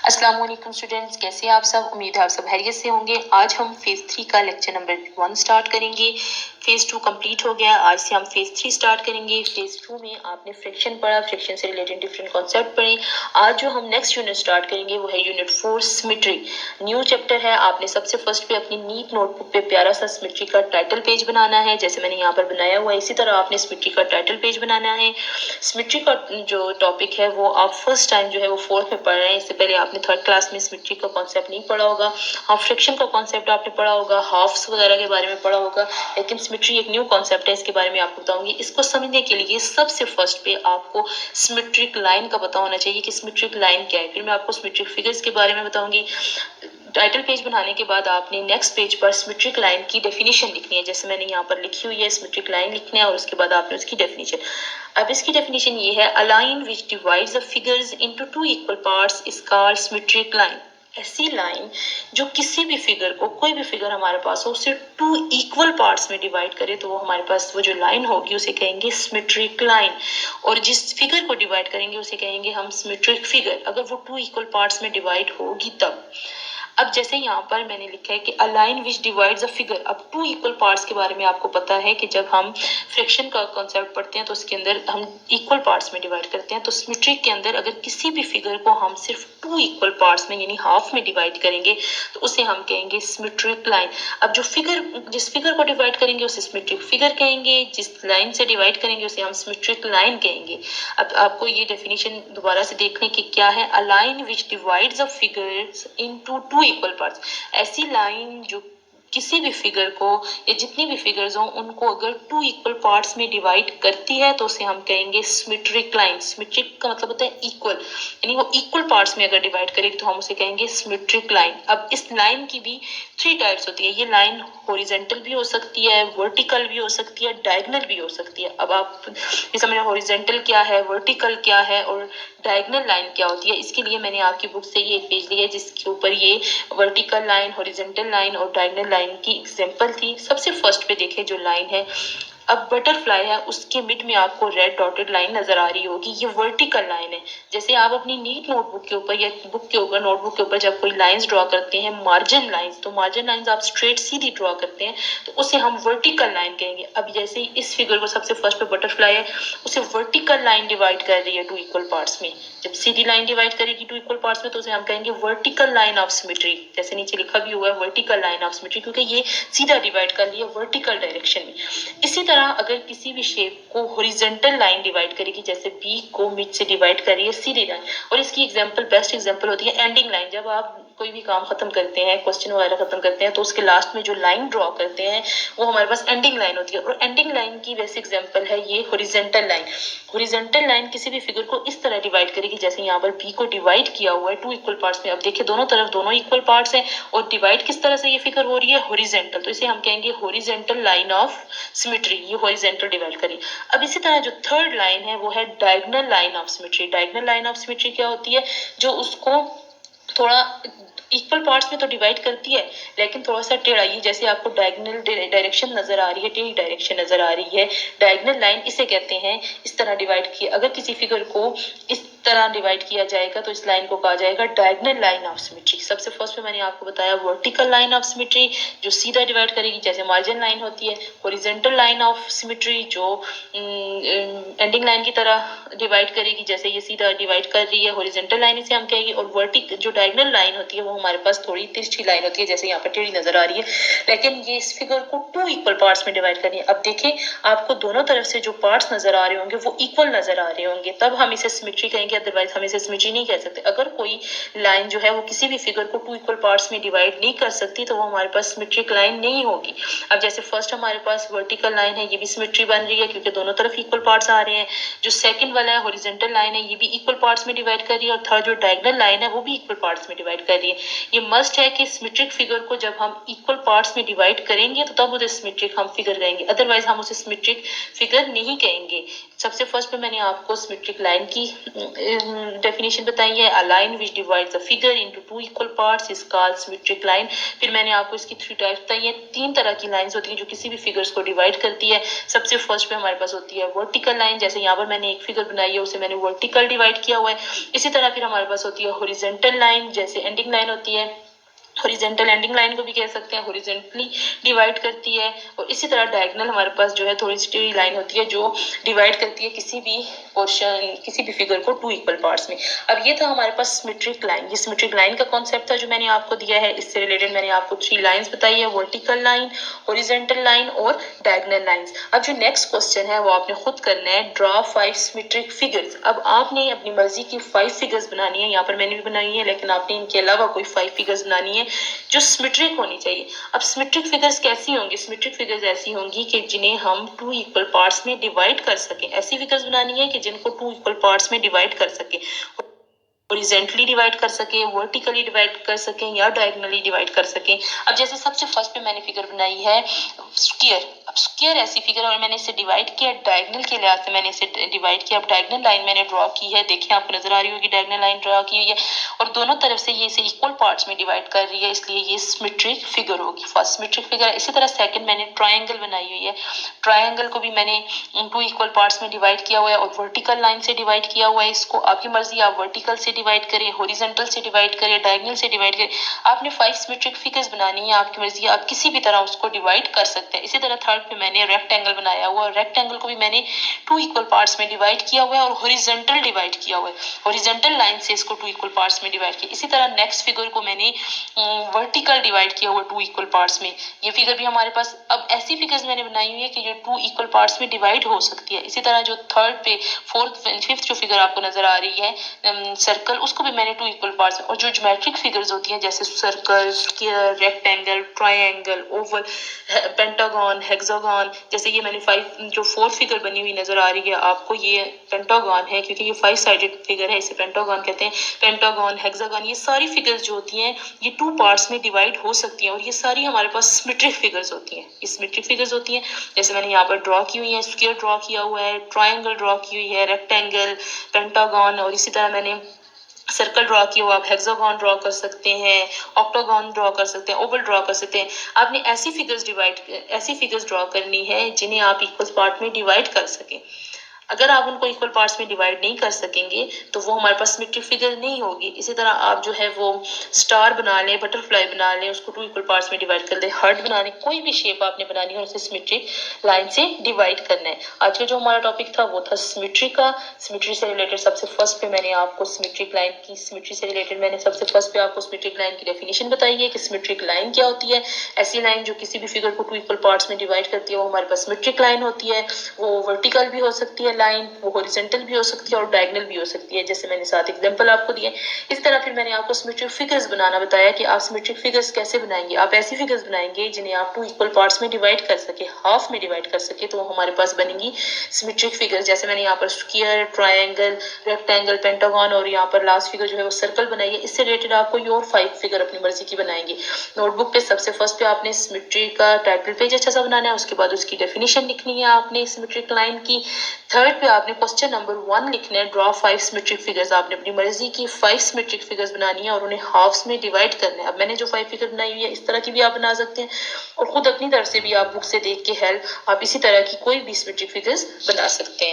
अस्सलाम वालेकुम स्टूडेंट्स, कैसे हैं आप सब। उम्मीद है आप सब खैरियत से होंगे। आज हम फेज 3 का लेक्चर नंबर 1 स्टार्ट करेंगे। फेज 2 कंप्लीट हो गया, आज से हम फेज 3 स्टार्ट करेंगे। फेज 2 में आपने फ्रैक्शन पढ़ा, फ्रैक्शन से रिलेटेड डिफरेंट कॉन्सेप्ट पढ़े। आज जो हम नेक्स्ट यूनिट स्टार्ट करेंगे वो है यूनिट 4 सिमेट्री। न्यू चैप्टर है। आपने सबसे फर्स्ट पे अपनी नीट नोटबुक पे प्यारा सा सिमेट्री का टाइटल पेज बनाना है, जैसे मैंने यहाँ पर बनाया हुआ है। इसी तरह आपने सिमेट्री का टाइटल पेज बनाना है। सिमेट्री का जो टॉपिक है वो आप फर्स्ट टाइम जो है वो 4th में पढ़ रहे हैं। इससे पहले आपने 3rd क्लास में सिमेट्री का कॉन्सेप्ट नहीं पढ़ा होगा। हाँ, फ्रैक्शन का कॉन्सेप्ट आपने पढ़ा होगा, हाफ्स वगैरह के बारे में पढ़ा होगा, लेकिन सिमेट्री एक न्यू कॉन्सेप्ट है, इसके बारे में आपको बताऊंगी। इसको समझने के लिए सबसे फर्स्ट पे आपको सिमेट्रिक लाइन का पता होना चाहिए कि सिमेट्रिक लाइन क्या है। फिर मैं आपको सिमेट्रिक फिगर्स के बारे में बताऊंगी। टाइटल पेज बनाने के बाद आपने नेक्स्ट पेज पर सिमेट्रिक लाइन की डेफिनेशन लिखनी है, जैसे मैंने यहाँ पर लिखी हुई है। सिमेट्रिक लाइन लिखना है और उसके बाद आपने उसकी डेफिनेशन। अब इसकी डेफिनेशन ये है, a line which divides the figures into two equal parts is called symmetric line. ऐसी लाइन जो किसी भी फिगर को, कोई भी फिगर हमारे पास हो, उसे 2 इक्वल पार्ट्स में डिवाइड करे तो वो हमारे पास वो जो लाइन होगी उसे कहेंगे सिमेट्रिक लाइन। और जिस फिगर को डिवाइड करेंगे उसे कहेंगे हम सिमेट्रिक फिगर, अगर वो 2 इक्वल पार्ट्स में डिवाइड होगी तब। अब जैसे यहाँ पर मैंने लिखा है कि a line which divides a figure. अब 2 इक्वल पार्ट्स के बारे में आपको पता है कि जब हम फ्रैक्शन का कॉन्सेप्ट पढ़ते हैं तो उसके अंदर हम इक्वल पार्ट्स में डिवाइड करते हैं। तो सिमेट्रिक के अंदर अगर किसी भी फिगर को हम सिर्फ 2 इक्वल पार्ट्स में यानी हाफ में डिवाइड करेंगे तो उसे हम कहेंगे सिमेट्रिक लाइन। अब जो फिगर, जिस फिगर को डिवाइड करेंगे उसे सिमेट्रिक फिगर कहेंगे, जिस लाइन से डिवाइड करेंगे उसे हम सिमेट्रिक लाइन कहेंगे। अब आपको ये डेफिनेशन दोबारा से देखने की क्या है, a line which divides a figures into 2 equal parts. ऐसी लाइन जो किसी भी फिगर को या जितनी भी फिगर्स हों उनको अगर 2 इक्वल पार्ट्स में डिवाइड करती है तो उसे हम कहेंगे सिमेट्रिक लाइन। सिमेट्रिक का मतलब होता है इक्वल, यानी वो इक्वल पार्ट्स में अगर डिवाइड करेगी तो हम उसे कहेंगे सिमेट्रिक लाइन। अब इस लाइन की भी 3 टाइप्स होती है। ये लाइन हॉरिजॉन्टल भी हो सकती है, वर्टिकल भी हो सकती है, डायगोनल भी हो सकती है। अब आप ये समझ हॉरिजॉन्टल क्या है, वर्टिकल क्या है और डायगोनल लाइन क्या होती है। इसके लिए मैंने आपकी बुक से ये एक पेज लिया है जिसके ऊपर ये वर्टिकल लाइन, हॉरिजॉन्टल लाइन और डायगोनल लाइन की एग्जांपल थी। सबसे फर्स्ट पे देखें जो लाइन है, अब बटरफ्लाई है, उसके मिड में आपको रेड डॉटेड लाइन नजर आ रही होगी, ये वर्टिकल लाइन है। जैसे आप अपनी नीट नोटबुक के ऊपर या बुक के ऊपर, नोटबुक के ऊपर जब कोई लाइंस ड्रॉ करते हैं, मार्जिन लाइंस, तो मार्जिन लाइंस आप स्ट्रेट सीधी ड्रॉ करते हैं तो उसे हम वर्टिकल लाइन कहेंगे। अब जैसे इस फिगर को सबसे फर्स्ट पे बटरफ्लाई है, उसे वर्टिकल लाइन डिवाइड कर रही है 2 इक्वल पार्ट्स में। जब सीधी लाइन डिवाइड करेगी 2 इक्वल पार्ट्स में तो उसे हम कहेंगे वर्टिकल लाइन ऑफ सिमेट्री। जैसे नीचे लिखा भी हुआ है वर्टिकल लाइन ऑफ सिमेट्री, क्योंकि ये सीधा डिवाइड कर रही है वर्टिकल डायरेक्शन में। इसी तरह अगर किसी भी शेप को हॉरिजॉन्टल लाइन डिवाइड करेगी, जैसे बी को मिड से डिवाइड कर रही है सीधी लाइन, और इसकी एग्जांपल, बेस्ट एग्जांपल होती है एंडिंग लाइन। जब आप कोई भी काम खत्म करते हैं, क्वेश्चन वगैरह खत्म करते हैं तो उसके लास्ट में जो लाइन ड्रॉ करते हैं वो हमारे पास एंडिंग लाइन होती है। और एंडिंग लाइन की वैसे एग्जांपल है ये हॉरिजॉन्टल लाइन। हॉरिजॉन्टल लाइन किसी भी फिगर को इस तरह डिवाइड करेगी, जैसे यहाँ पर बी को डिवाइड किया हुआ है 2 इक्वल पार्ट्स में। अब देखिए दोनों तरफ दोनों इक्वल पार्ट्स हैं और डिवाइड किस तरह से ये फिगर हो रही है, हॉरिजॉन्टल, तो इसे हम कहेंगे हॉरिजॉन्टल लाइन ऑफ सिमेट्री। ये हॉरिजॉन्टल डिवाइड करी। अब इसी तरह जो थर्ड लाइन है वो है diagonal line of symmetry. Diagonal line of symmetry क्या होती है, जो उसको थोड़ा इक्वल पार्ट्स में तो डिवाइड करती है लेकिन थोड़ा सा टेढ़ा, ये जैसे आपको डायगोनल डायरेक्शन नजर आ रही है, टेढ़ी डायरेक्शन नजर आ रही है, डायगोनल लाइन इसे कहते हैं। इस तरह डिवाइड किया, अगर किसी फिगर को इस तरह डिवाइड किया जाएगा तो इस लाइन को कहा जाएगा डायगोनल लाइन ऑफ सिमेट्री। सबसे फर्स्ट में मैंने आपको बताया वर्टिकल लाइन ऑफ सिमेट्री जो सीधा डिवाइड करेगी जैसे मार्जिन लाइन होती है, हॉरिजॉन्टल लाइन ऑफ सिमेट्री जो एंडिंग लाइन की तरह डिवाइड करेगी, जैसे ये सीधा डिवाइड कर रही है, हॉरिजॉन्टल लाइन इसे हम कहेंगे। और वर्टिकल जो डायगोनल लाइन होती है वो हमारे पास थोड़ी तिरछी लाइन होती है, जैसे यहाँ पर टेढ़ी नजर आ रही है, लेकिन ये इस फिगर को 2 इक्वल पार्ट्स में डिवाइड करनी है। अब देखें आपको दोनों तरफ से जो पार्ट्स नजर आ रहे होंगे वो इक्वल नजर आ रहे होंगे, तब हम इसे सिमेट्री कहेंगे, अदरवाइज हम इसे सिमेट्री नहीं कह सकते। अगर कोई लाइन जो है वो किसी भी फिगर को 2 इक्वल पार्ट्स में डिवाइड नहीं कर सकती तो वो हमारे पास सिमेट्रिक लाइन नहीं होगी। अब जैसे फर्स्ट हमारे पास वर्टिकल लाइन है, ये भी सिमेट्री बन रही है क्योंकि दोनों तरफ इक्वल पार्ट्स आ रहे हैं। जो सेकंड वाला है हॉरिजॉन्टल लाइन है, ये भी इक्वल पार्ट्स में डिवाइड कर रही है, और थर्ड जो डायगोनल लाइन है वो भी इक्वल पार्ट्स में डिवाइड कर रही है। ये मस्ट है कि सिमेट्रिक फिगर को जब हम इक्वल पार्ट्स में डिवाइड करेंगे तो तब उसे सिमेट्रिक हम फिगर कहेंगे, अदरवाइज हम उसे सिमेट्रिक फिगर नहीं कहेंगे। सबसे फर्स्ट पे मैंने आपको सिमेट्रिक लाइन की डेफिनेशन बताई है। A line which divides the figure into two equal parts is called symmetric line. फिर मैंने आपको इसकी 3 टाइप्स बताई है। 3 तरह की लाइंस होती हैं जो किसी भी फिगर्स को डिवाइड करती है। सबसे फर्स्ट पे हमारे पास होती है वर्टिकल लाइन, जैसे यहाँ पर मैंने एक फिगर बनाई है उसे मैंने वर्टिकल डिवाइड किया हुआ है। इसी तरह फिर हमारे पास होती है हॉरिजॉन्टल लाइन, जैसे एंडिंग लाइन होती है। हॉरिजॉन्टल एंडिंग लाइन को भी कह सकते हैं, हॉरिजॉन्टली डिवाइड करती है। और इसी तरह डायगोनल हमारे पास जो है थोड़ी सी लाइन होती है जो डिवाइड करती है किसी भी पोर्शन, किसी भी फिगर को 2 इक्वल पार्ट्स में। अब ये था हमारे पास सिमेट्रिक लाइन। ये सिमेट्रिक लाइन का कॉन्सेप्ट था जो मैंने आपको दिया है। इससे रिलेटेड मैंने आपको 3 लाइंस बताई है, वर्टिकल लाइन, हॉरिजॉन्टल लाइन और डायगोनल लाइंस। अब जो नेक्स्ट क्वेश्चन है वो आपने खुद करना है, ड्रॉ 5 सिमेट्रिक फिगर्स। अब आपने अपनी मर्जी की 5 फिगर्स बनानी है। यहाँ पर मैंने भी बनाई है, लेकिन आपने इनके अलावा कोई 5 फिगर्स बनानी है जो सिमेट्रिक होनी चाहिए। अब सिमेट्रिक फिगर्स कैसी होंगी? सिमेट्रिक फिगर्स ऐसी होंगी कि जिन्हें हम 2 इक्वल पार्ट्स में डिवाइड कर सकें। ऐसी फिगर्स बनानी है कि जिनको 2 इक्वल पार्ट्स में डिवाइड कर सकें, हॉरिजॉन्टली डिवाइड कर सके, वर्टिकली डिवाइड कर सकें या डायगोनली डिवाइड कर सकें। अब जैसे सबसे फर्स्ट पे मैंने फिगर बनाई है स्क्वायर। अब स्क्वायर ऐसी फिगर और मैंने इसे डिवाइड किया डायगोनल के लिहाज से, मैंने इसे डिवाइड किया। अब डायगोनल लाइन मैंने ड्रॉ की है, देखिए आपको नजर आ रही होगी डायगोनल लाइन ड्रॉ की हुई है और दोनों तरफ से ये इसे इक्वल पार्ट्स में डिवाइड कर रही है, इसलिए ये सिमेट्रिक फिगर होगी, फर्स्ट सिमेट्रिक फिगर। इसी तरह सेकंड मैंने ट्रायंगल बनाई हुई है। ट्रायंगल को भी मैंने 2 इक्वल पार्ट्स में डिवाइड किया हुआ है और वर्टिकल लाइन से डिवाइड किया हुआ है। इसको आपकी मर्जी, आप वर्टिकल से डिवाइड करें, हॉरिजॉन्टल से डिवाइड करें, डायगोनल से डिवाइड करें। आपने 5 सिमेट्रिक फिगर्स बनानी है, आपकी मर्जी, आप किसी भी तरह उसको डिवाइड कर सकते हैं। इसी तरह थर्ड पे मैंने रेक्टेंगल बनाया हुआ है। रेक्टेंगल को भी मैंने 2 इक्वल पार्ट्स में डिवाइड किया हुआ है और हॉरिजॉन्टल डिवाइड किया हुआ है। हॉरिजॉन्टल लाइन से इसको 2 इक्वल पार्ट्स में डिवाइड किया। इसी तरह नेक्स्ट फिगर को मैंने वर्टिकल डिवाइड किया हुआ 2 इक्वल पार्ट्स में। ये फिगर भी हमारे पास, अब ऐसी फिगर्स मैंने बनाई हुई है कि जो 2 इक्वल पार्ट्स में डिवाइड हो सकती है। इसी तरह जो थर्ड पे फोर्थ फिफ्थ जो फिगर आपको नजर आ रही है सर्कल, उसको भी मैंने 2 इक्वल पार्ट्स में। और जो ज्योमेट्रिक फिगर्स होती हैं जैसे circle, square, rectangle, triangle, Oval, pentagon, hexagon, जैसे ये मैंने 5 जो फोर्थ फिगर बनी हुई नजर आ रही है आपको, ये पेंटागन है क्योंकि ये 5 साइडेड फिगर है, इसे पेंटागन कहते हैं। पेंटागन, हेक्सागन, ये सारी फिगर्स जो होती हैं ये 2 पार्ट्स में डिवाइड हो सकती हैं और ये सारी हमारे पास सिमेट्रिक फिगर्स होती हैं। ये सिमेट्रिक फिगर्स होती हैं, जैसे मैंने यहाँ पर ड्रॉ की हुई है, स्क्वायर ड्रॉ किया हुआ है, ट्रायंगल ड्रॉ की हुई है, रेक्टेंगल, पेंटागन, और इसी तरह मैंने सर्कल ड्रॉ किया हुआ, आप हेक्सागन ड्रॉ कर सकते हैं, ऑक्टागन ड्रॉ कर सकते हैं, ओवल ड्रॉ कर सकते हैं। आपने ऐसी फिगर्स ड्रॉ करनी है जिन्हें आप इक्वल पार्ट में डिवाइड कर सकें। अगर आप उनको इक्वल पार्ट्स में डिवाइड नहीं कर सकेंगे तो वो हमारे पास सिमेट्रिक फिगर नहीं होगी। इसी तरह आप जो है वो स्टार बना लें, बटरफ्लाई बना लें, उसको 2 इक्वल पार्ट्स में डिवाइड कर लें, हार्ट बना लें, कोई भी शेप आपने बनानी है उसे सिमेट्रिक लाइन से डिवाइड करना है। आज का जो हमारा टॉपिक था वो था सिमेट्री का। सिमेट्री से रिलेटेड सबसे फर्स्ट पे मैंने आपको सिमेट्रिक लाइन की, सिमेट्री से रिलेटेड मैंने सबसे फर्स्ट पे आपको सिमेट्रिक लाइन की डेफिनेशन बताई है कि सिमेट्रिक लाइन क्या होती है। ऐसी लाइन जो किसी भी फिगर को 2 इक्वल पार्ट्स में डिवाइड करती है वो हमारे पास सिमेट्रिक लाइन होती है। वो वर्टिकल भी हो सकती है लाइन, वो हॉरिजॉन्टल भी हो सकती है और डायगोनल भी हो सकती है, जैसे मैंने 7 एग्जांपल आपको दिए। इस तरह फिर मैंने आपको सिमेट्रिक फिगर्स बनाना बताया कि आप सिमेट्रिक फिगर्स कैसे बनाएंगे। आप ऐसी फिगर्स बनाएंगे जिन्हें आप 2 इक्वल पार्ट्स में डिवाइड कर सके, हाफ में डिवाइड कर सके, तो हमारे पास बनेंगी सिमेट्रिक फिगर्स। जैसे मैंने यहाँ पर स्क्वायर, ट्रायंगल, रेक्टेंगल, पेंटागन और यहाँ पर लास्ट फिगर जो है वो सर्कल बनाई है। इससे रिलेटेड आप कोई और 5 फिगर अपनी मर्जी की बनाएंगे। नोटबुक पे सबसे फर्स्ट पे आपने सिमेट्री का टाइटल पेज अच्छा सा बनाना है, उसके बाद उसकी डेफिनेशन लिखनी है आपने सिमेट्रिक लाइन की। थर्ड पे आपने क्वेश्चन नंबर 1 लिखना है, ड्रॉ 5 सिमेट्रिक फिगर्स। आपने अपनी मर्जी की 5 सिमेट्रिक फिगर्स बनानी है और उन्हें हाफ्स में डिवाइड करना है। अब मैंने जो 5 फिगर बनाई हुई है इस तरह की भी आप बना सकते हैं और खुद अपनी तरफ से भी आप बुक से देख के हेल्प आप इसी तरह की कोई भी सिमेट्रिक फिगर्स बना सकते हैं।